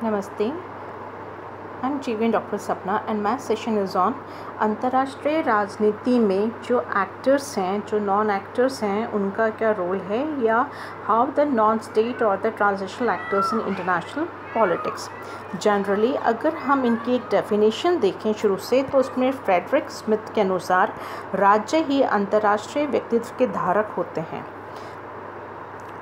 नमस्ते, I am जीवन doctor सपना and my session is on अंतर्राष्ट्रीय राजनीति में जो एक्टर्स हैं, जो नॉन एक्टर्स हैं, उनका क्या रोल है, या हाउ द नॉन स्टेट और the transitional actors in international politics. Generally अगर हम इनकी एक डेफिनेशन देखें शुरू से, तो उसमें फ्रेडरिक स्मिथ के अनुसार राज्य ही अंतर्राष्ट्रीय व्यक्तित्व के धारक होते हैं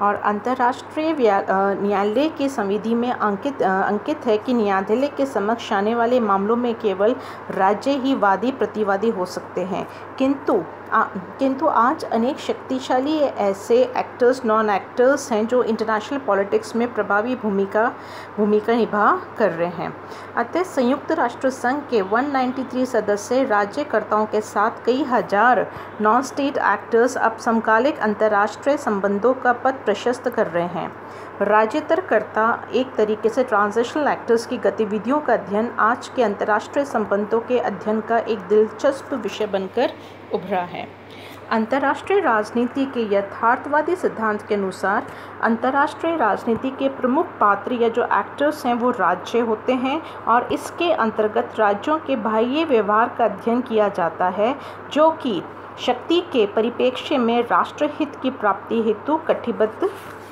और अंतर्राष्ट्रीय न्यायालय की संविधि में अंकित है कि न्यायालय के समक्ष आने वाले मामलों में केवल राज्य ही वादी प्रतिवादी हो सकते हैं। किंतु आज अनेक शक्तिशाली ऐसे एक्टर्स, नॉन एक्टर्स हैं जो इंटरनेशनल पॉलिटिक्स में प्रभावी भूमिका निभा कर रहे हैं। अतः संयुक्त राष्ट्र संघ के 193 सदस्य राज्यकर्ताओं के साथ कई हजार नॉन स्टेट एक्टर्स अब समकालिक अंतर्राष्ट्रीय संबंधों का पथ प्रशस्त कर रहे हैं। राज्यतरकर्ता एक तरीके से ट्रांजिशनल एक्टर्स की गतिविधियों का अध्ययन आज के अंतर्राष्ट्रीय संबंधों के अध्ययन का एक दिलचस्प विषय बनकर उभरा है। अंतर्राष्ट्रीय राजनीति के यथार्थवादी सिद्धांत के अनुसार अंतर्राष्ट्रीय राजनीति के प्रमुख पात्र या जो एक्टर्स हैं वो राज्य होते हैं और इसके अंतर्गत राज्यों के बाह्य व्यवहार का अध्ययन किया जाता है, जो कि शक्ति के परिप्रेक्ष्य में राष्ट्रहित की प्राप्ति हेतु कटिबद्ध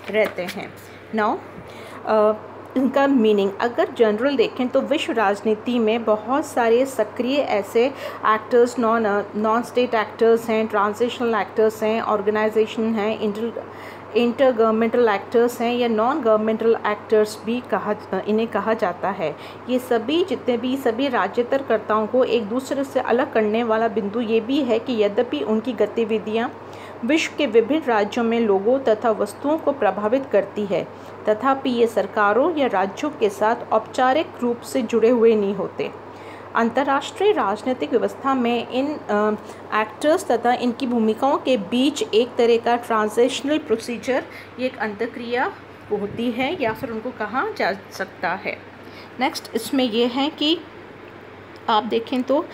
रहते हैं। नाउ इनका मीनिंग अगर जनरल देखें तो विश्व राजनीति में बहुत सारे सक्रिय ऐसे एक्टर्स, नॉन स्टेट एक्टर्स हैं, ट्रांजिशनल एक्टर्स हैं, ऑर्गेनाइजेशन हैं, इंटर गवर्नमेंटल एक्टर्स हैं या नॉन गवर्नमेंटल एक्टर्स भी इन्हें कहा जाता है। ये सभी राज्यतरकर्ताओं को एक दूसरे से अलग करने वाला बिंदु ये भी है कि यद्यपि उनकी गतिविधियाँ विश्व के विभिन्न राज्यों में लोगों तथा वस्तुओं को प्रभावित करती है, तथापि ये सरकारों या राज्यों के साथ औपचारिक रूप से जुड़े हुए नहीं होते। अंतर्राष्ट्रीय राजनीतिक व्यवस्था में इन एक्टर्स तथा इनकी भूमिकाओं के बीच एक तरह का ट्रांजिशनल प्रोसीजर, ये एक अंतःक्रिया होती है या फिर उनको कहा जा सकता है। नेक्स्ट इसमें यह है कि आप देखें तो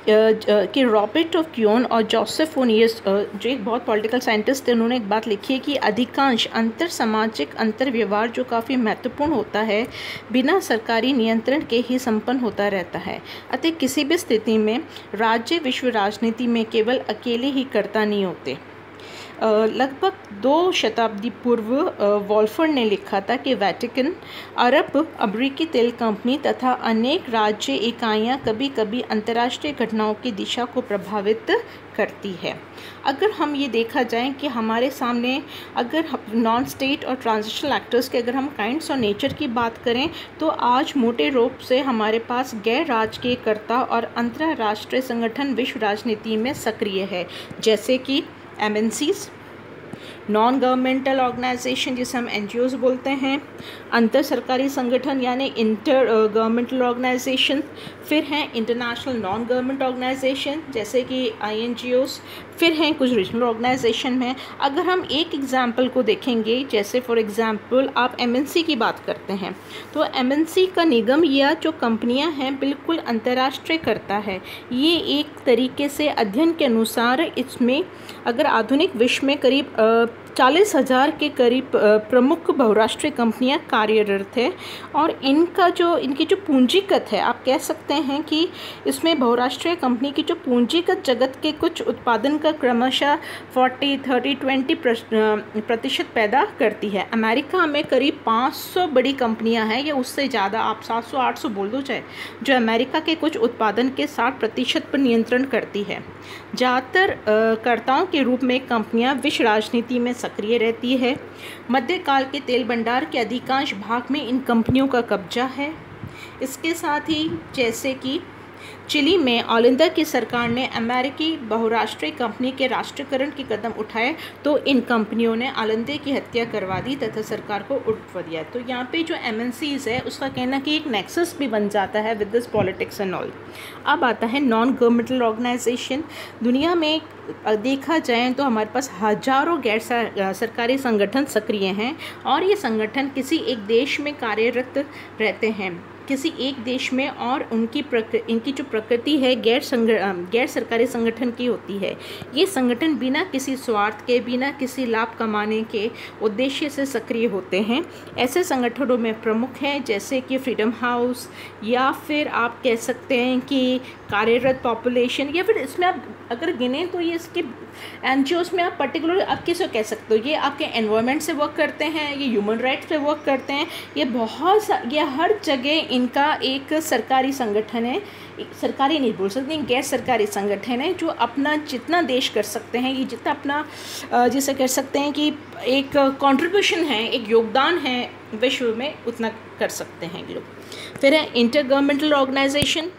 कि रॉबर्ट ऑफ क्योन और जोसेफ ओनियस, जो एक बहुत पॉलिटिकल साइंटिस्ट थे, उन्होंने एक बात लिखी है कि अधिकांश अंतर सामाजिक अंतर व्यवहार जो काफ़ी महत्वपूर्ण होता है, बिना सरकारी नियंत्रण के ही संपन्न होता रहता है। अतः किसी भी स्थिति में राज्य विश्व राजनीति में केवल अकेले ही कर्ता नहीं होते। लगभग 2 शताब्दी पूर्व वॉल्फर ने लिखा था कि वेटिकन, अरब अमेरिकी तेल कंपनी तथा अनेक राज्य इकाइयाँ कभी कभी अंतर्राष्ट्रीय घटनाओं की दिशा को प्रभावित करती है। अगर हम ये देखा जाए कि हमारे सामने अगर नॉन स्टेट और ट्रांजिशनल एक्टर्स के अगर हम काइंड्स और नेचर की बात करें, तो आज मोटे रूप से हमारे पास गैर राजकीयकर्ता और अंतर्राष्ट्रीय संगठन विश्व राजनीति में सक्रिय है, जैसे कि MNCs, नॉन गवर्नमेंटल ऑर्गेनाइजेशन जिसे हम NGOs बोलते हैं, अंतर सरकारी संगठन यानी इंटर गवर्नमेंटल ऑर्गेनाइजेशन, फिर हैं इंटरनेशनल नॉन गवर्नमेंट ऑर्गेनाइजेशन जैसे कि INGOs, फिर हैं कुछ रीजनल ऑर्गेनाइजेशन में। अगर हम एक एग्जांपल को देखेंगे, जैसे फॉर एग्जांपल आप MNC की बात करते हैं, तो MNC का निगम या जो कंपनियां हैं बिल्कुल अंतर्राष्ट्रीय करता है। ये एक तरीके से अध्ययन के अनुसार इसमें अगर आधुनिक विश्व में करीब 40,000 के करीब प्रमुख बहुराष्ट्रीय कंपनियां कार्यरत है और इनकी जो पूंजीगत है, आप कह सकते हैं कि इसमें बहुराष्ट्रीय कंपनी की जो पूंजीगत जगत के कुछ उत्पादन का क्रमशः 40, 30, 20% पैदा करती है। अमेरिका में करीब 500 बड़ी कंपनियां हैं या उससे ज़्यादा, आप 700-800 बोल दो चाहे, जो अमेरिका के कुछ उत्पादन के 60% पर नियंत्रण करती है। ज़्यादातर कर्ताओं के रूप में कंपनियां विश्व राजनीति में सक्रिय रहती है। मध्यकाल के तेल भंडार के अधिकांश भाग में इन कंपनियों का कब्जा है। इसके साथ ही जैसे कि चिली में ओलिंदा की सरकार ने अमेरिकी बहुराष्ट्रीय कंपनी के राष्ट्रीयकरण के कदम उठाए, तो इन कंपनियों ने ओलिंदा की हत्या करवा दी तथा सरकार को उठवा दिया। तो यहाँ पे जो MNCs है उसका कहना कि एक नेक्सस भी बन जाता है with this politics and all. अब आता है नॉन गवर्नमेंटल ऑर्गेनाइजेशन। दुनिया में देखा जाए तो हमारे पास हजारों गैर सरकारी संगठन सक्रिय हैं और ये संगठन किसी एक देश में कार्यरत रहते हैं। किसी एक देश में और इनकी जो प्रकृति है गैर सरकारी संगठन की होती है। ये संगठन बिना किसी स्वार्थ के, बिना किसी लाभ कमाने के उद्देश्य से सक्रिय होते हैं। ऐसे संगठनों में प्रमुख हैं जैसे कि फ्रीडम हाउस, या फिर आप कह सकते हैं कि कार्यरत पॉपुलेशन, या फिर इसमें आप अगर गिने तो ये इसके एनजीओस में आप पर्टिकुलर आप किसे कह सकते हो, ये आपके एनवायरनमेंट से वर्क करते हैं, ये ह्यूमन राइट्स पे वर्क करते हैं, ये हर जगह इनका एक सरकारी संगठन है, सरकारी नहीं बोल सकते, गैर सरकारी संगठन है जो अपना जितना देश कर सकते हैं, ये जितना अपना जिसे कह सकते हैं कि एक कंट्रीब्यूशन है, एक योगदान है विश्व में, उतना कर सकते हैं ये लोग। फिर है इंटर गवर्नमेंटल ऑर्गेनाइजेशन।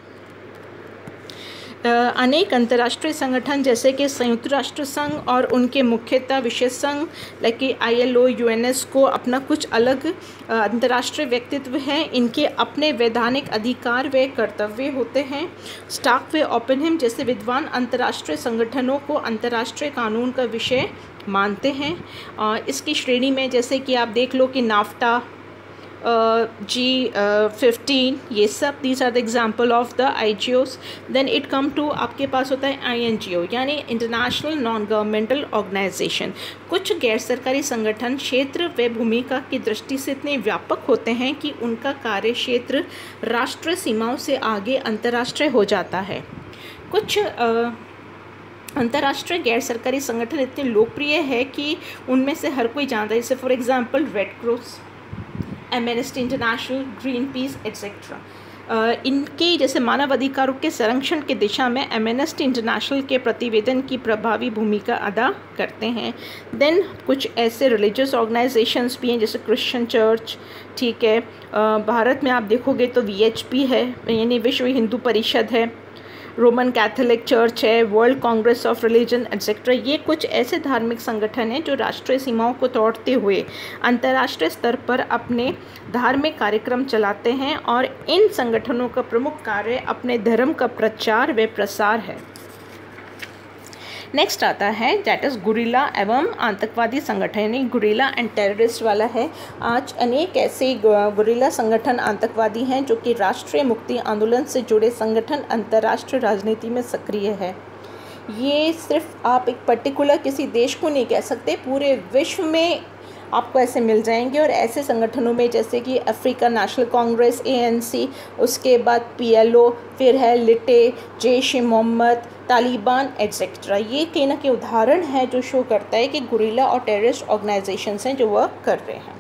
अनेक अंतर्राष्ट्रीय संगठन जैसे कि संयुक्त राष्ट्र संघ और उनके मुख्यतः विशेष संघ लाइक कि ILO, UNESCO अपना कुछ अलग अंतर्राष्ट्रीय व्यक्तित्व है। इनके अपने वैधानिक अधिकार व कर्तव्य होते हैं। स्टार्क व ओपेनहेम जैसे विद्वान अंतर्राष्ट्रीय संगठनों को अंतर्राष्ट्रीय कानून का विषय मानते हैं। इसकी श्रेणी में जैसे कि आप देख लो कि नाफ्टा, G15, ये सब these are the example of the IGOs। Then it come to आपके पास होता है INGO यानी इंटरनेशनल नॉन गवर्नमेंटल ऑर्गेनाइजेशन। कुछ गैर सरकारी संगठन क्षेत्र व भूमिका की दृष्टि से इतने व्यापक होते हैं कि उनका कार्य क्षेत्र राष्ट्रीय सीमाओं से आगे अंतर्राष्ट्रीय हो जाता है। कुछ अंतर्राष्ट्रीय गैर सरकारी संगठन इतने लोकप्रिय है कि उनमें से हर कोई जानता है, जैसे for example red cross, amnesty international, green peas etcetera. इनके जैसे मानव अधिकारों के संरक्षण की दिशा में एमनेस्टी इंटरनेशनल के प्रतिवेदन की प्रभावी भूमिका अदा करते हैं। देन कुछ ऐसे रिलीजियस ऑर्गेनाइजेशंस भी हैं जैसे क्रिश्चियन चर्च, ठीक है, भारत में आप देखोगे तो VHP है यानी विश्व हिंदू परिषद है, रोमन कैथोलिक चर्च है, world Congress of religion etcetera. ये कुछ ऐसे धार्मिक संगठन हैं जो राष्ट्रीय सीमाओं को तोड़ते हुए अंतर्राष्ट्रीय स्तर पर अपने धार्मिक कार्यक्रम चलाते हैं और इन संगठनों का प्रमुख कार्य अपने धर्म का प्रचार व प्रसार है। नेक्स्ट आता है दैट इज़ गुरिल्ला एवं आतंकवादी संगठन, यानी गुरिल्ला एंड टेररिस्ट वाला है। आज अनेक ऐसे गुरिल्ला संगठन आतंकवादी हैं जो कि राष्ट्रीय मुक्ति आंदोलन से जुड़े संगठन अंतर्राष्ट्रीय राजनीति में सक्रिय है। ये सिर्फ आप एक पर्टिकुलर किसी देश को नहीं कह सकते, पूरे विश्व में आपको ऐसे मिल जाएंगे। और ऐसे संगठनों में जैसे कि अफ्रीकन नेशनल कांग्रेस ANC, उसके बाद PLO, फिर है लिटे, जैश-ए-मोहम्मद, तालिबान एट्सेट्रा। ये कहीं ना कहीं उदाहरण है जो शो करता है कि गुरिल्ला और टेररिस्ट ऑर्गेनाइजेशंस हैं जो वर्क कर रहे हैं।